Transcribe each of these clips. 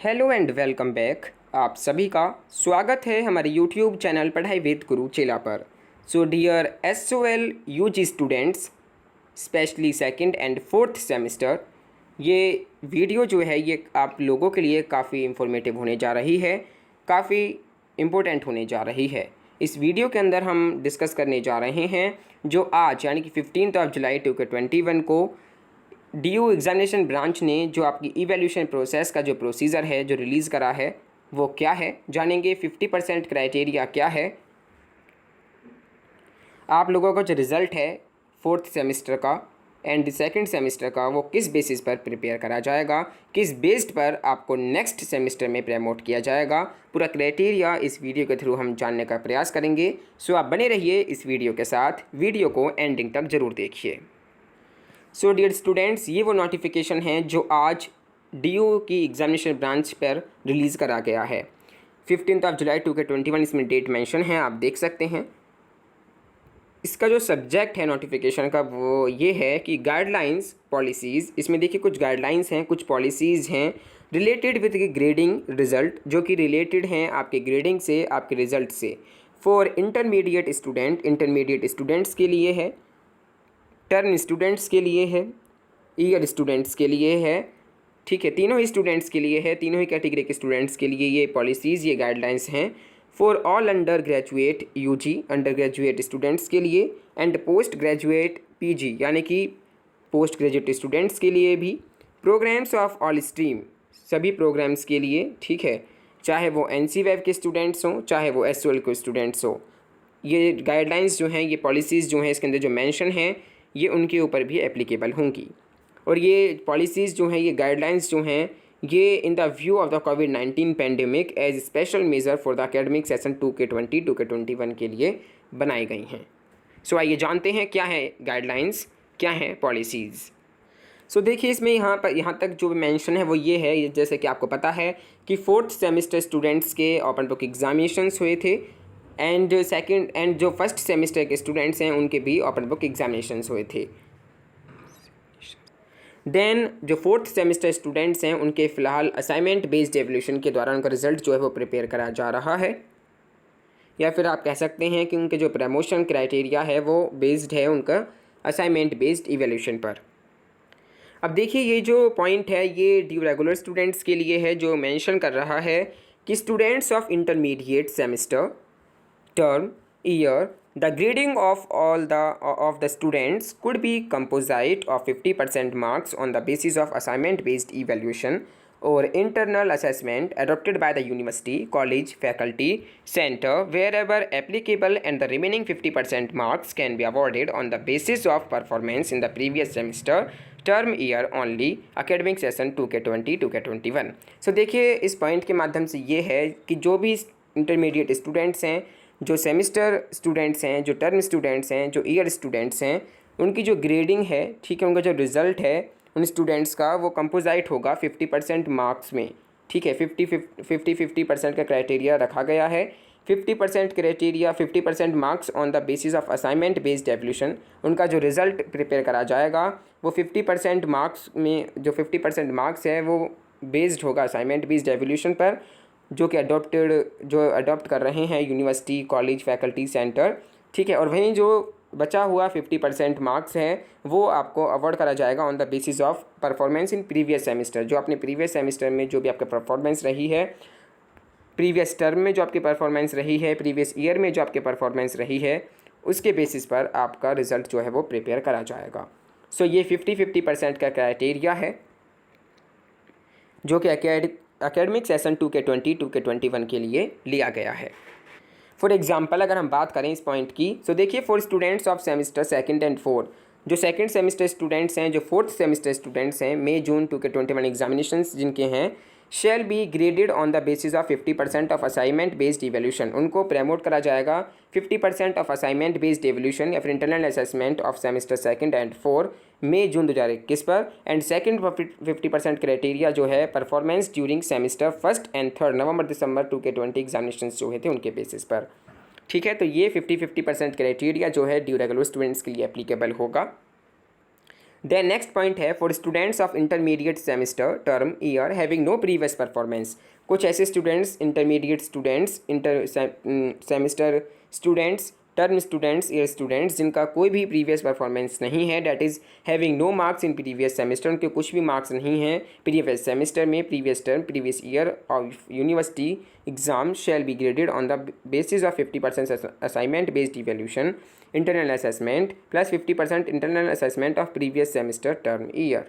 Hello and welcome back. आप सभी का स्वागत है हमारे यूट्यूब चैनल पढ़ाई विद गुरु चेला पर। So dear SOL UG students, specially second and fourth semester, ये वीडियो जो है ये आप लोगों के लिए काफ़ी इंफॉर्मेटिव होने जा रही है, काफ़ी इम्पोर्टेंट होने जा रही है। इस वीडियो के अंदर हम डिस्कस करने जा रहे हैं जो आज यानी कि 15 जुलाई 2021 को डीयू एग्जामिनेशन ब्रांच ने जो आपकी इवैल्यूएशन प्रोसेस का जो प्रोसीजर है जो रिलीज़ करा है वो क्या है, जानेंगे। 50% क्राइटेरिया क्या है, आप लोगों का जो रिज़ल्ट है फोर्थ सेमेस्टर का एंड सेकंड सेमेस्टर का वो किस बेसिस पर प्रिपेयर करा जाएगा, किस बेस्ड पर आपको नेक्स्ट सेमेस्टर में प्रमोट किया जाएगा, पूरा क्राइटेरिया इस वीडियो के थ्रू हम जानने का प्रयास करेंगे। सो आप बने रहिए इस वीडियो के साथ, वीडियो को एंडिंग तक ज़रूर देखिए। सो डियर स्टूडेंट्स, ये वो नोटिफिकेशन है जो आज डीयू की एग्जामिनेशन ब्रांच पर रिलीज़ करा गया है। 15 जुलाई 2021 इसमें डेट मेंशन है, आप देख सकते हैं। इसका जो सब्जेक्ट है नोटिफिकेशन का वो ये है कि गाइडलाइंस पॉलिसीज़। इसमें देखिए कुछ गाइडलाइंस हैं, कुछ पॉलिसीज़ हैं रिलेटेड विद ग्रेडिंग रिज़ल्ट, जो कि रिलेटेड हैं आपके ग्रेडिंग से, आपके रिज़ल्ट से। फॉर इंटरमीडिएट स्टूडेंट्स के लिए है, टर्म स्टूडेंट्स के लिए है, ईयर स्टूडेंट्स के लिए है, ठीक है, तीनों ही स्टूडेंट्स के लिए है, तीनों ही कैटेगरी के स्टूडेंट्स के लिए ये पॉलिसीज़, ये गाइडलाइंस हैं। For all undergraduate UG, undergraduate students के लिए, एंड पोस्ट ग्रेजुएट पीजी यानी कि पोस्ट ग्रेजुएट स्टूडेंट्स के लिए भी। प्रोग्राम्स ऑफ ऑल स्ट्रीम, सभी प्रोग्राम्स के लिए, ठीक है, चाहे वो एनसीवेव के स्टूडेंट्स हों, चाहे वो एसओएल के स्टूडेंट्स हों। ये गाइडलाइंस जो हैं, ये पॉलिसीज़ जो हैं इसके अंदर जो मेंशन हैं ये उनके ऊपर भी एप्लीकेबल होंगी। और ये पॉलिसीज़ जो हैं, ये गाइडलाइंस जो हैं, ये in the view of the कोविड-19 pandemic as special measure for the academic session 2K20 2K21 के लिए बनाई गई हैं। सो आइए जानते हैं क्या है गाइडलाइंस, क्या है पॉलिसीज़। सो देखिए इसमें यहाँ तक जो मेंशन है वो ये है, जैसे कि आपको पता है कि फोर्थ सेमेस्टर स्टूडेंट्स के ओपन बुक एग्जामिनेशंस हुए थे एंड जो फर्स्ट सेमेस्टर के स्टूडेंट्स हैं उनके भी ओपन बुक एग्जामिनेशंस हुए थे। देन जो फोर्थ सेमेस्टर स्टूडेंट्स हैं उनके फ़िलहाल असाइनमेंट बेस्ड एवल्यूशन के द्वारा उनका रिजल्ट जो है वो प्रिपेयर करा जा रहा है, या फिर आप कह सकते हैं कि उनके जो प्रमोशन क्राइटेरिया है वो बेस्ड है उनका असाइनमेंट बेस्ड इवैल्यूएशन पर। अब देखिए ये जो पॉइंट है ये ड्यू रेगुलर स्टूडेंट्स के लिए है, जो मेंशन कर रहा है कि students of intermediate semester, term, year, the grading of all the students could be composite of 50% marks on the basis of assignment based evaluation or internal assessment adopted by the university, college, faculty, center wherever applicable, and the remaining 50% marks can be awarded on the basis of performance in the previous semester, term, year only, academic session 2K20 2K21। सो देखिए इस point के माध्यम से ये है कि जो भी इंटरमीडिएट स्टूडेंट्स हैं, जो सेमिस्टर स्टूडेंट्स हैं, जो टर्म स्टूडेंट्स हैं, जो ईयर स्टूडेंट्स हैं, उनकी जो ग्रेडिंग है, ठीक है, उनका जो रिज़ल्ट है उन स्टूडेंट्स का वो कंपोजाइट होगा 50% मार्क्स में, ठीक है। 50% का क्राइटेरिया रखा गया है। 50% criteria, 50% marks on the basis of assignment based evolution, उनका जो रिज़ल्ट प्रिपेयर करा जाएगा वो 50% मार्क्स में, जो 50% मार्क्स है वो बेस्ड होगा असाइनमेंट बेस्ड एवल्यूशन पर, जो कि अडॉप्ट कर रहे हैं यूनिवर्सिटी, कॉलेज, फैकल्टी, सेंटर, ठीक है। और वहीं जो बचा हुआ 50% मार्क्स है वो आपको अवार्ड करा जाएगा on the basis of performance in previous semester, जो आपने प्रीवियस सेमेस्टर में जो भी आपका परफॉर्मेंस रही है, प्रीवियस टर्म में जो आपकी परफॉर्मेंस रही है, प्रीवियस ईयर में जो आपकी परफॉर्मेंस रही है, उसके बेसिस पर आपका रिज़ल्ट जो है वो प्रिपेयर करा जाएगा। सो ये 50% का क्राइटेरिया है जो कि एकेडमिक सेशन 2K20 2K21 के लिए लिया गया है। फॉर एग्जांपल अगर हम बात करें इस पॉइंट की, सो देखिए for students of semester second and fourth, जो सेकंड सेमेस्टर स्टूडेंट्स हैं, जो फोर्थ सेमेस्टर स्टूडेंट्स हैं, मई जून 2K21 एग्जामिनेशंस जिनके हैं, shall be graded on the basis of 50% of assignment based evaluation, उनको प्रमोट करा जाएगा 50% ऑफ असाइनमेंट बेस्ड इवैल्यूएशन या फिर internal assessment of semester second and fourth May June 2021 पर। एंड सेकंड 50% क्राइटेरिया जो है performance during semester first and third November December 2K20 examination जो हुए थे उनके बेसिस पर, ठीक है। तो ये 50% क्राइटेरिया जो है ड्यू रेगुलर स्टूडेंट्स के लिए एप्लीकेबल होगा। देन नेक्स्ट पॉइंट है for students of intermediate semester term year having no previous performance. कुछ ऐसे students, intermediate students, semester students, term students, year students जिनका कोई भी प्रीवियस परफॉर्मेंस नहीं है, that is having no marks in previous semester, उनके कुछ भी मार्क्स नहीं हैं प्रीवियस सेमेस्टर में, previous term, previous year of university exam shall be graded on the basis of 50% assignment based evaluation internal assessment plus 50% internal assessment of previous semester term year.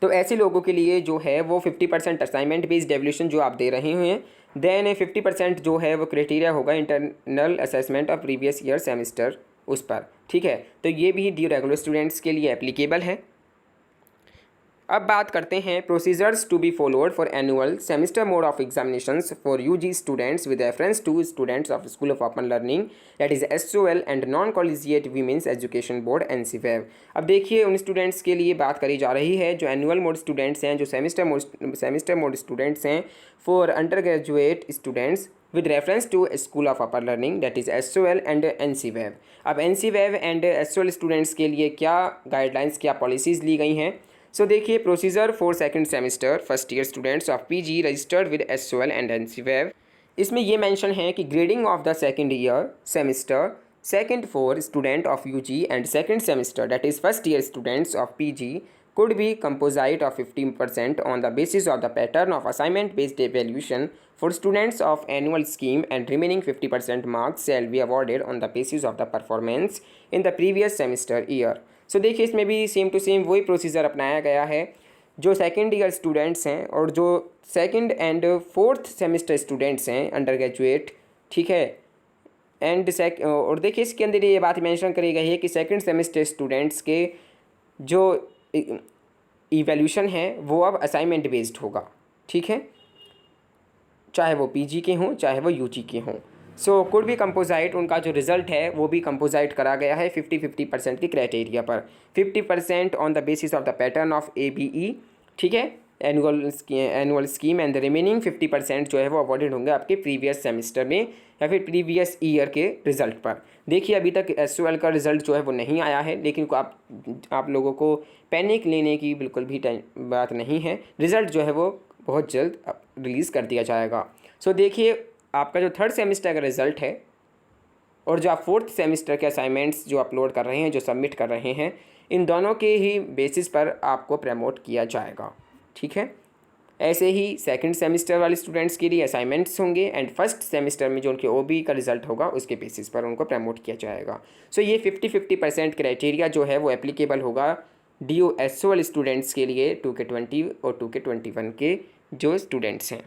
तो ऐसे लोगों के लिए जो है वो 50% असाइनमेंट बेस्ड एवल्यूशन जो आप दे रहे हैं, देन 50% जो है वो क्राइटेरिया होगा internal assessment of previous year semester उस पर। ठीक है, तो ये भी ड्यू रेगुलर स्टूडेंट्स के लिए एप्लीकेबल है। अब बात करते हैं procedures to be followed for annual semester mode of examinations for UG students with reference to students of School of Open Learning that is SOL and Non Collegiate Women's Education Board NCVEV। अब देखिए उन students के लिए बात करी जा रही है जो एनुअल मोड स्टूडेंट्स हैं, जो सेमेस्टर मोड स्टूडेंट्स हैं for under graduate students with reference to school of upper learning that is SOL and NCVEV। अब NCVEV एंड SOL स्टूडेंट्स के लिए क्या गाइडलाइंस, क्या पॉलिसीज़ ली गई हैं? सो देखिए procedure for second semester first year students of PG registered with SOL and NCVEV। इसमें ये मेंशन है कि grading of the second year semester second for student of UG and second semester that is first year students of PG could be composite of 15% on the basis of the pattern of assignment based evaluation for students of annual scheme, and remaining 50% marks shall be awarded on the basis of the performance in the previous semester year। So देखिए इसमें भी same to same वही procedure अपनाया गया है। जो second year students हैं और जो second and fourth semester students हैं अंडर ग्रेजुएट, ठीक है, और देखिए इसके अंदर ये बात मेंशन करी गई है कि सेकेंड सेमेस्टर स्टूडेंट्स के जो इवैल्यूएशन है वो अब असाइनमेंट बेस्ड होगा। ठीक है, चाहे वो PG के हों चाहे वो UG के हों। सो कुड भी कंपोजाइट, उनका जो रिज़ल्ट है वो भी कंपोजाइट करा गया है 50-50% के क्राइटेरिया पर। 50% on the basis of the pattern of ABE, ठीक है, annual scheme, and the remaining 50% जो है वो अवॉर्डेड होंगे आपके प्रीवियस सेमेस्टर में या फिर प्रीवियस ईयर के रिज़ल्ट पर। देखिए अभी तक SOL का रिज़ल्ट जो है वो नहीं आया है, लेकिन आप लोगों को पैनिक लेने की बिल्कुल भी बात नहीं है। रिज़ल्ट जो है वो बहुत जल्द रिलीज़ कर दिया जाएगा। सो देखिए आपका जो थर्ड सेमेस्टर का रिज़ल्ट है और जो आप फोर्थ सेमेस्टर के असाइनमेंट्स जो अपलोड कर रहे हैं, जो सबमिट कर रहे हैं, इन दोनों के ही बेसिस पर आपको प्रमोट किया जाएगा। ठीक है, ऐसे ही सेकंड सेमेस्टर वाले स्टूडेंट्स के लिए असाइनमेंट्स होंगे एंड फर्स्ट सेमेस्टर में जो उनके OB का रिजल्ट होगा उसके बेसिस पर उनको प्रमोट किया जाएगा। सो ये 50-50% क्राइटेरिया जो है वो एप्लीकेबल होगा ड्यू SOL स्टूडेंट्स के लिए 2K20 और 2K21 के जो स्टूडेंट्स हैं।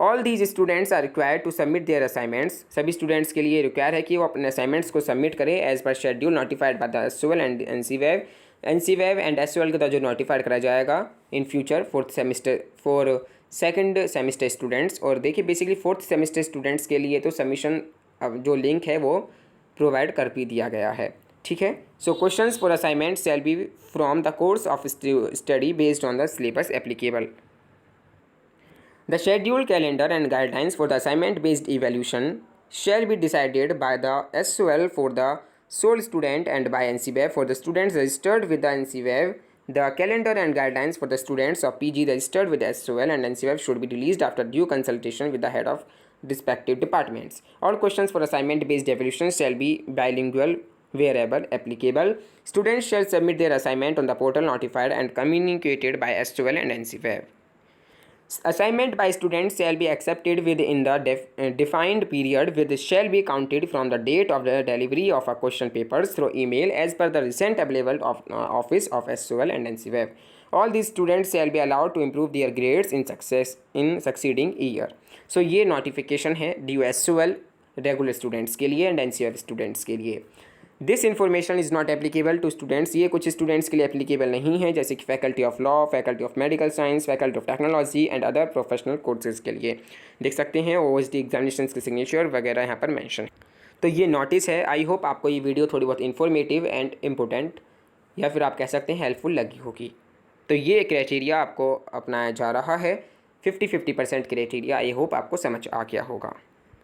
All these students are required to submit their assignments. सभी स्टूडेंट्स के लिए रिक्वायर है कि वो अपने असाइनमेंट्स को सबमिट करें as per schedule notified by the SOL and NCVEV and SOL का जो नोटिफाइड करा जाएगा in future fourth semester for second semester students. और देखिए बेसिकली फोर्थ सेमेस्टर स्टूडेंट्स के लिए तो सबमिशन जो लिंक है वो प्रोवाइड कर भी दिया गया है। ठीक है, सो questions for assignment shall be from the course of study based on the syllabus applicable. The schedule, calendar and guidelines for the assignment-based evaluation shall be decided by the SOL for the sole student and by NCVEV for the students registered with the NCVEV. The calendar and guidelines for the students of PG registered with SOL and NCVEV should be released after due consultation with the head of respective departments. All questions for assignment-based evaluation shall be bilingual wherever applicable. Students shall submit their assignment on the portal notified and communicated by SOL and NCVEV. Assignment by students shall be accepted within the defined period which shall be counted from the date of the delivery of a question papers through email as per the recent available office of SOL and NCVEV. All these students shall be allowed to improve their grades in succeeding year. So ये notification है due SOL regular students के लिए and NCVEV students के लिए। This information is not applicable to students. ये कुछ students के लिए एप्लीकेबल नहीं है, जैसे कि faculty of law, faculty of medical science, faculty of technology and other professional courses के लिए। देख सकते हैं OSD एग्जामिनेशन के सिग्नेचर वगैरह यहाँ पर मेंशन। तो ये नोटिस है। आई होप आपको ये वीडियो थोड़ी बहुत इन्फॉर्मेटिव एंड इम्पोर्टेंट या फिर आप कह सकते हैं हेल्पफुल लगी होगी। तो ये क्राइटेरिया आपको अपनाया जा रहा है 50-50% क्राइटेरिया। आई होप आपको समझ आ गया होगा।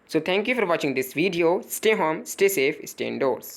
So thank you for watching this video. Stay home, stay safe, stay endorse.